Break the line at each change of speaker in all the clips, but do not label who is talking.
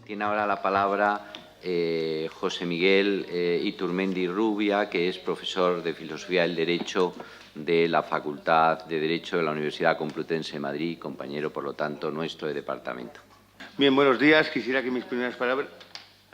Tiene ahora la palabra José Miguel Iturmendi Rubia, que es profesor de Filosofía del Derecho de la Facultad de Derecho de la Universidad Complutense de Madrid, compañero, por lo tanto, nuestro de departamento.
Bien, buenos días. Quisiera que mis primeras palabras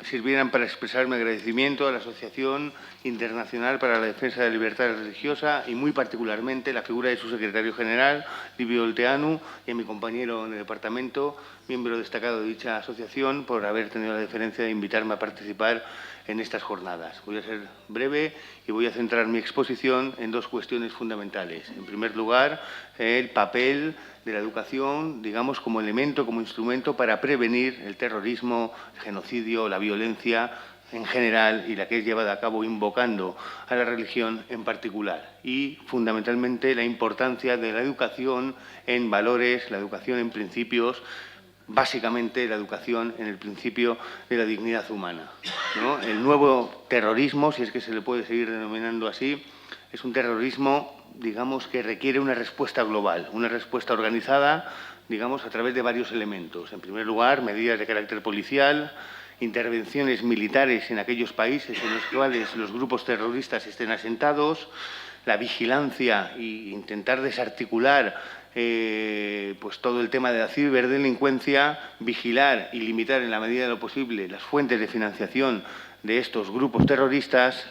sirvieran para expresar mi agradecimiento a la Asociación Internacional para la Defensa de la Libertad Religiosa y muy particularmente la figura de su secretario general, Livio Olteanu, y a mi compañero en el departamento, miembro destacado de dicha asociación, por haber tenido la deferencia de invitarme a participar en estas jornadas. Voy a ser breve y voy a centrar mi exposición en dos cuestiones fundamentales. En primer lugar, el papel de la educación, digamos, como elemento, como instrumento para prevenir el terrorismo, el genocidio, la violencia en general y la que es llevada a cabo invocando a la religión en particular. Y, fundamentalmente, la importancia de la educación en valores, la educación en principios, básicamente la educación en el principio de la dignidad humana, ¿no? El nuevo terrorismo, si es que se le puede seguir denominando así, es un terrorismo, digamos, que requiere una respuesta global, una respuesta organizada, digamos, a través de varios elementos. En primer lugar, medidas de carácter policial, intervenciones militares en aquellos países en los cuales los grupos terroristas estén asentados, la vigilancia e intentar desarticular pues todo el tema de la ciberdelincuencia, vigilar y limitar en la medida de lo posible las fuentes de financiación de estos grupos terroristas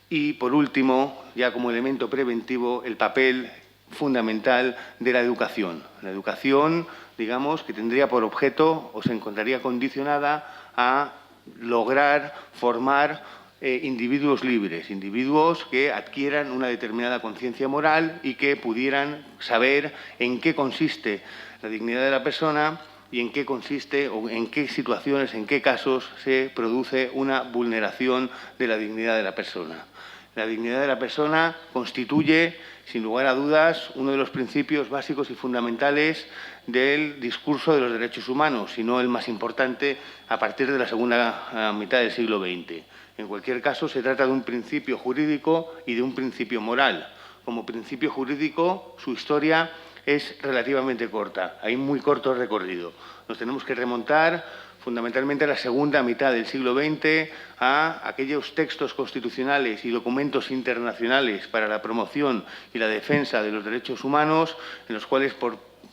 y, por último, ya como elemento preventivo, el papel fundamental de la educación. La educación, digamos, que tendría por objeto o se encontraría condicionada a lograr formar individuos libres, individuos que adquieran una determinada conciencia moral y que pudieran saber en qué consiste la dignidad de la persona y en qué consiste o en qué situaciones, en qué casos se produce una vulneración de la dignidad de la persona. La dignidad de la persona constituye, sin lugar a dudas, uno de los principios básicos y fundamentales del discurso de los derechos humanos, si no el más importante a partir de la segunda mitad del siglo XX. En cualquier caso, se trata de un principio jurídico y de un principio moral. Como principio jurídico, su historia es relativamente corta, hay muy corto recorrido. Nos tenemos que remontar fundamentalmente a la segunda mitad del siglo XX, a aquellos textos constitucionales y documentos internacionales para la promoción y la defensa de los derechos humanos, en los cuales,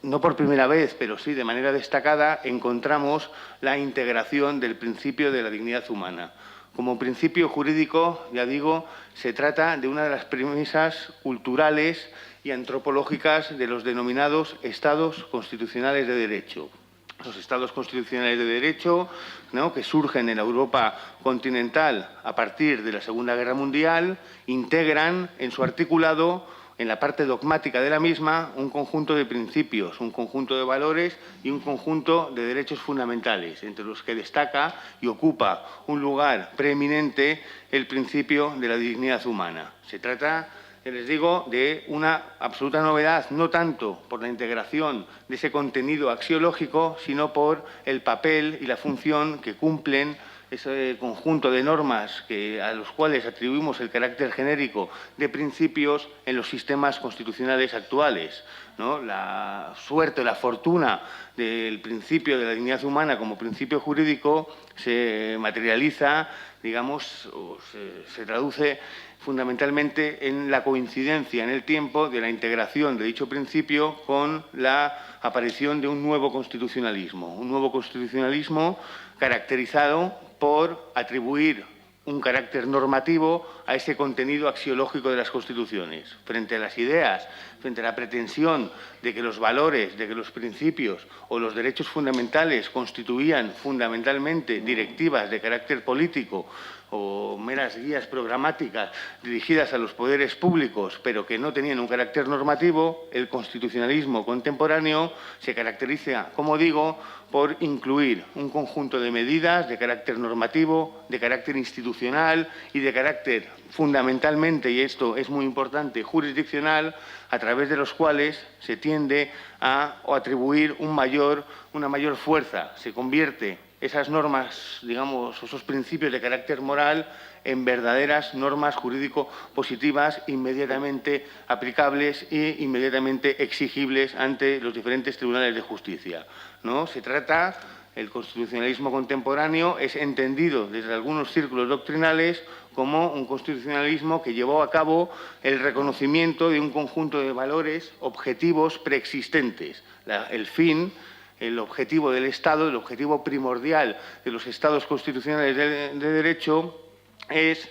no por primera vez, pero sí de manera destacada, encontramos la integración del principio de la dignidad humana. Como principio jurídico, ya digo, se trata de una de las premisas culturales y antropológicas de los denominados Estados constitucionales de derecho. Los Estados constitucionales de derecho, ¿no?, que surgen en la Europa continental a partir de la Segunda Guerra Mundial, integran en su articulado, en la parte dogmática de la misma, un conjunto de principios, un conjunto de valores y un conjunto de derechos fundamentales, entre los que destaca y ocupa un lugar preeminente el principio de la dignidad humana. Se trata, les digo, de una absoluta novedad, no tanto por la integración de ese contenido axiológico, sino por el papel y la función que cumplen ese conjunto de normas a los cuales atribuimos el carácter genérico de principios en los sistemas constitucionales actuales, ¿no? La suerte, la fortuna del principio de la dignidad humana como principio jurídico se materializa, digamos, o se traduce fundamentalmente en la coincidencia en el tiempo de la integración de dicho principio con la aparición de un nuevo constitucionalismo caracterizado por atribuir un carácter normativo a ese contenido axiológico de las constituciones. Frente a las ideas, frente a la pretensión de que los valores, de que los principios o los derechos fundamentales constituían fundamentalmente directivas de carácter político o meras guías programáticas dirigidas a los poderes públicos, pero que no tenían un carácter normativo, el constitucionalismo contemporáneo se caracteriza, como digo, por incluir un conjunto de medidas de carácter normativo, de carácter institucional y de carácter fundamentalmente, y esto es muy importante, jurisdiccional, a través de los cuales se tiende a atribuir una mayor fuerza. Se convierte esas normas, digamos, esos principios de carácter moral en verdaderas normas jurídico-positivas inmediatamente aplicables e inmediatamente exigibles ante los diferentes tribunales de justicia, ¿no? Se trata, el constitucionalismo contemporáneo es entendido desde algunos círculos doctrinales como un constitucionalismo que llevó a cabo el reconocimiento de un conjunto de valores objetivos preexistentes. El objetivo del Estado, el objetivo primordial de los Estados constitucionales de derecho es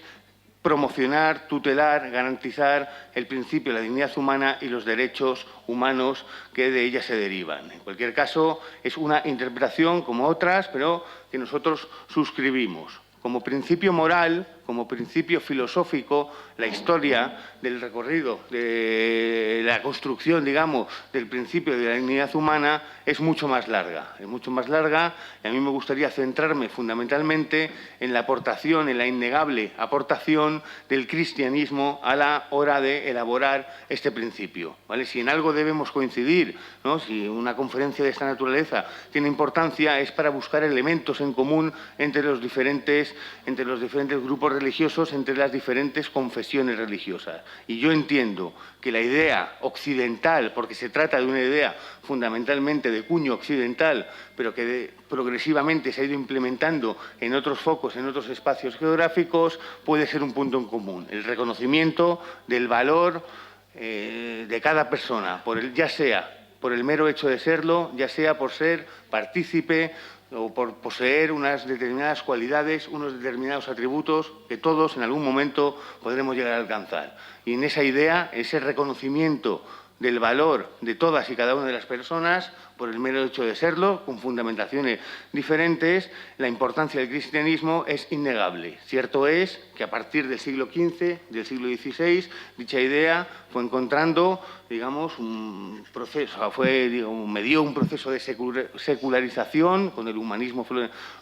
promocionar, tutelar, garantizar el principio de la dignidad humana y los derechos humanos que de ella se derivan. En cualquier caso, es una interpretación como otras, pero que nosotros suscribimos. Como principio moral, como principio filosófico, la historia del recorrido, de la construcción, digamos, del principio de la dignidad humana es mucho más larga. Es mucho más larga y a mí me gustaría centrarme fundamentalmente en la aportación, en la innegable aportación del cristianismo a la hora de elaborar este principio, ¿vale? Si en algo debemos coincidir, ¿no? Si una conferencia de esta naturaleza tiene importancia, es para buscar elementos en común entre los diferentes grupos religiosos, entre las diferentes confesiones religiosas. Y yo entiendo que la idea occidental, porque se trata de una idea fundamentalmente de cuño occidental, pero que progresivamente se ha ido implementando en otros focos, en otros espacios geográficos, puede ser un punto en común. El reconocimiento del valor de cada persona, ya sea por el mero hecho de serlo, ya sea por ser partícipe o por poseer unas determinadas cualidades, unos determinados atributos que todos en algún momento podremos llegar a alcanzar. Y en esa idea, ese reconocimiento del valor de todas y cada una de las personas, por el mero hecho de serlo, con fundamentaciones diferentes, la importancia del cristianismo es innegable. Cierto es que a partir del siglo XV, del siglo XVI, dicha idea fue encontrando, digamos, un proceso, medió un proceso de secularización con el humanismo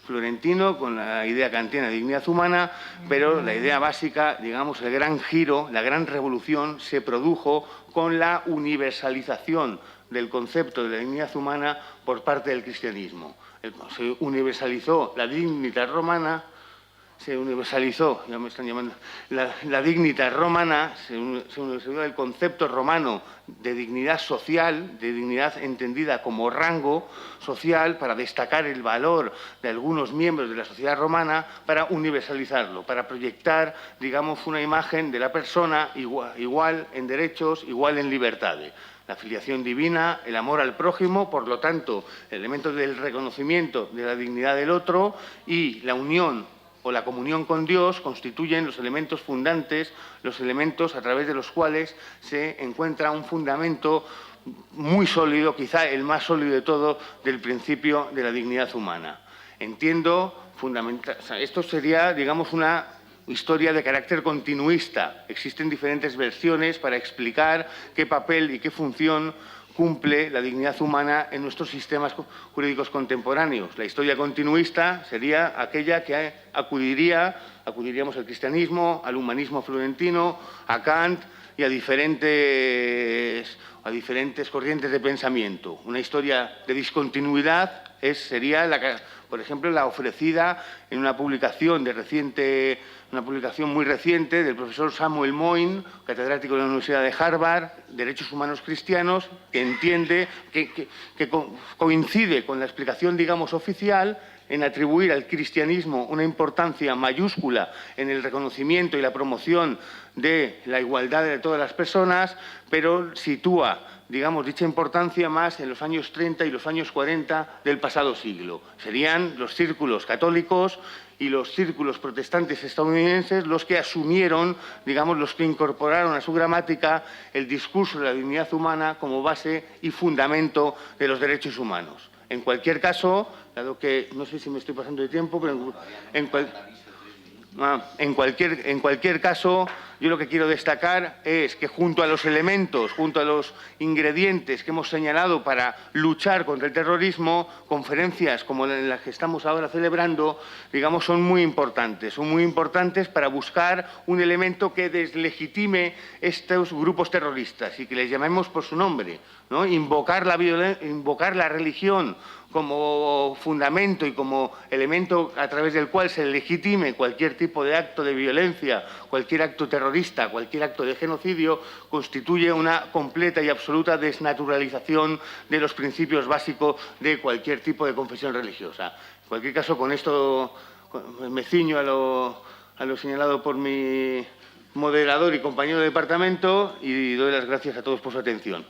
florentino, con la idea kantiana de dignidad humana, pero la idea básica, digamos, el gran giro, la gran revolución se produjo con la universalización del concepto de la dignidad humana por parte del cristianismo. Se universalizó la dignitas romana, se universalizó, ya me están llamando, la dignitas romana, se universalizó el concepto romano de dignidad social, de dignidad entendida como rango social, para destacar el valor de algunos miembros de la sociedad romana, para universalizarlo, para proyectar, digamos, una imagen de la persona igual en derechos, igual en libertades. La filiación divina, el amor al prójimo, por lo tanto, elementos del reconocimiento de la dignidad del otro y la unión o la comunión con Dios constituyen los elementos fundantes, los elementos a través de los cuales se encuentra un fundamento muy sólido, quizá el más sólido de todo, del principio de la dignidad humana. Entiendo, esto sería, digamos, una historia de carácter continuista. Existen diferentes versiones para explicar qué papel y qué función cumple la dignidad humana en nuestros sistemas jurídicos contemporáneos. La historia continuista sería aquella que acudiríamos al cristianismo, al humanismo florentino, a Kant y a diferentes corrientes de pensamiento. Una historia de discontinuidad sería, por ejemplo, la ofrecida en una publicación muy reciente del profesor Samuel Moyn, catedrático de la Universidad de Harvard, Derechos Humanos Cristianos, que entiende que coincide con la explicación, digamos, oficial en atribuir al cristianismo una importancia mayúscula en el reconocimiento y la promoción de la igualdad de todas las personas, pero sitúa, digamos, dicha importancia más en los años 30 y los años 40 del pasado siglo. Serían los círculos católicos y los círculos protestantes estadounidenses los que asumieron, digamos, los que incorporaron a su gramática el discurso de la dignidad humana como base y fundamento de los derechos humanos. En cualquier caso, dado que no sé si me estoy pasando de tiempo, pero en cualquier caso, yo lo que quiero destacar es que junto a los elementos, junto a los ingredientes que hemos señalado para luchar contra el terrorismo, conferencias como las que estamos ahora celebrando, digamos, son muy importantes para buscar un elemento que deslegitime estos grupos terroristas y que les llamemos por su nombre, ¿no? Invocar la religión como fundamento y como elemento a través del cual se legitime cualquier tipo de acto de violencia, cualquier acto terrorista, cualquier acto de genocidio, constituye una completa y absoluta desnaturalización de los principios básicos de cualquier tipo de confesión religiosa. En cualquier caso, con esto me ciño a lo señalado por mi moderador y compañero de departamento y doy las gracias a todos por su atención.